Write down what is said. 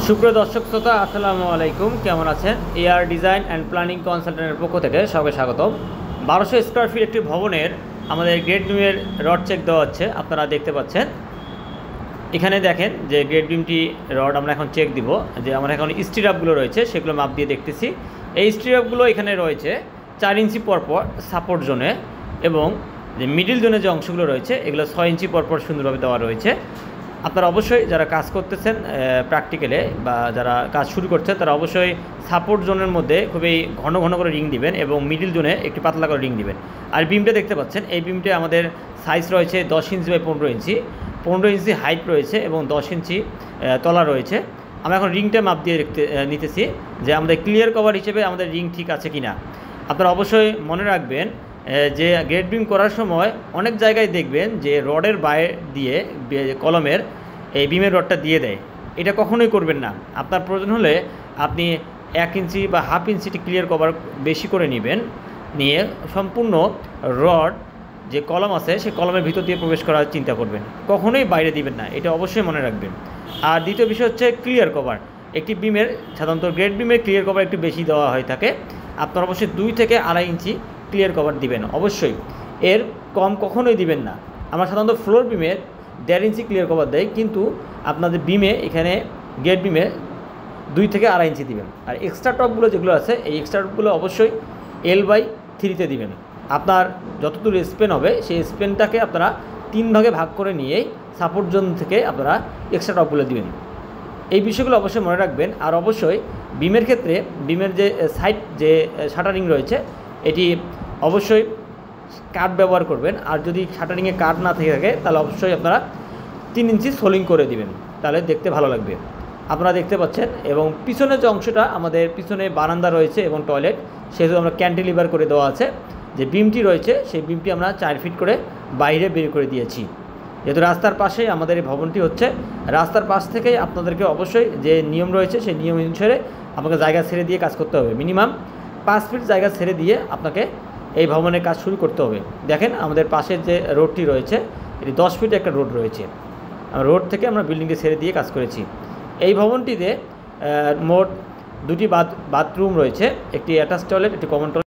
সুপ্রিয় দর্শক শ্রোতা, আসসালামু আলাইকুম। কেমন আছেন? এআর ডিজাইন অ্যান্ড প্ল্যানিং কনসালটেন্টের পক্ষ থেকে সবাইকে স্বাগতম। 1200 স্কোয়ার ফিট একটি ভবনের আমাদের গ্রেড বিমের রড চেক দেওয়া হচ্ছে। আপনারা দেখতে পাচ্ছেন, এখানে দেখেন যে গ্রেড বিমটি রড আমরা এখন চেক দিব। যে আমরা এখন স্টিরাপগুলো রয়েছে সেগুলো মাপ দিয়ে দেখতেছি। এই স্টিরাপগুলো এখানে রয়েছে 4 ইঞ্চি পরপর সাপোর্ট জোনে, এবং যে মিডিল জোনে যে অংশগুলো রয়েছে এগুলো 6 ইঞ্চি পরপর সুন্দরভাবে দেওয়া রয়েছে। আপনারা অবশ্যই যারা কাজ করতেছেন প্র্যাকটিক্যালে বা যারা কাজ শুরু করছেন তারা অবশ্যই সাপোর্ট জোনের মধ্যে খুবই ঘন ঘন করে রিং দিবেন এবং মিডিল জোনে একটু পাতলা করে রিং দিবেন। আর বিমটা দেখতে পাচ্ছেন, এই বিমটা আমাদের সাইজ রয়েছে 10 inch by 15 inch. 15 inch height রয়েছে এবং 10 ইঞ্চি তলা রয়েছে। আমরা এখন রিংটা মাপ দিয়ে নিতেছি যে আমাদের ক্লিয়ার কভার হিসেবে আমাদের রিং ঠিক আছে কি না। আপনারা অবশ্যই মনে রাখবেন যে গ্রেড বিম করার সময় অনেক জায়গায় দেখবেন যে রডের বাইরে দিয়ে কলমের এই বিমের রডটা দিয়ে দেয়। এটা কখনোই করবেন না। আপনার প্রয়োজন হলে আপনি 1 ইঞ্চি বা হাফ ইঞ্চিটি ক্লিয়ার কভার বেশি করে নেবেন, নিয়ে সম্পূর্ণ রড যে কলম আছে সেই কলমের ভিতর দিয়ে প্রবেশ করার চিন্তা করবেন, কখনোই বাইরে দিবেন না। এটা অবশ্যই মনে রাখবেন। আর দ্বিতীয় বিষয় হচ্ছে ক্লিয়ার কভার। একটি বিমের সাধারণত গ্রেড বিমের ক্লিয়ার কভার একটু বেশি দেওয়া হয়ে থাকে। আপনার অবশ্যই 2 থেকে 2.5 ইঞ্চি ক্লিয়ার কভার দিবেন অবশ্যই, এর কম কখনোই দিবেন না। আমরা সাধারণত ফ্লোর বিমের 1.5 ইঞ্চি ক্লিয়ার কভার দেয়, কিন্তু আপনাদের বিমে এখানে গ্রেড বিমে 2 থেকে 2.5 ইঞ্চি দিবেন। আর এক্সট্রা টপগুলো যেগুলো আছে এই এক্সট্রা টপগুলো অবশ্যই L/3-তে দিবেন। আপনার যতদূর স্পেন হবে সেই স্পেনটাকে আপনারা 3 ভাগে ভাগ করে নিয়েই সাপোর্ট জোন থেকে আপনারা এক্সট্রা টপগুলো দিবেন। এই বিষয়গুলো অবশ্যই মনে রাখবেন। আর অবশ্যই বিমের ক্ষেত্রে বিমের যে সাইড যে শাটারিং রয়েছে এটি অবশ্যই কাঠ ব্যবহার করবেন। আর যদি শাটারিংয়ে কাঠ না থেকে থাকে তাহলে অবশ্যই আপনারা 3 ইঞ্চি সোলিং করে দিবেন, তাহলে দেখতে ভালো লাগবে। আপনারা দেখতে পাচ্ছেন, এবং পিছনের যে অংশটা আমাদের পিছনে বারান্দা রয়েছে এবং টয়লেট, সেহেতু আমরা ক্যান্টিলিভার করে দেওয়া আছে। যে বিমটি রয়েছে সেই বিমটি আমরা 4 ফিট করে বাইরে বের করে দিয়েছি। যেহেতু রাস্তার পাশেই আমাদের এই ভবনটি হচ্ছে, রাস্তার পাশ থেকেই আপনাদেরকে অবশ্যই যে নিয়ম রয়েছে সেই নিয়ম অনুসারে আপনাকে জায়গা ছেড়ে দিয়ে কাজ করতে হবে। মিনিমাম 5 ফিট জায়গা ছেড়ে দিয়ে আপনাকে এই ভবনের কাজ শুরু করতে হবে। দেখেন আমাদের পাশের যে রোডটি রয়েছে এটি 10 ফিট একটা রোড রয়েছে। রোড থেকে আমরা বিল্ডিংকে ছেড়ে দিয়ে কাজ করেছি। এই ভবনটিতে মোট 2টি বাথরুম রয়েছে, একটি অ্যাটাচ টয়লেট, একটি কমন টয়লেট।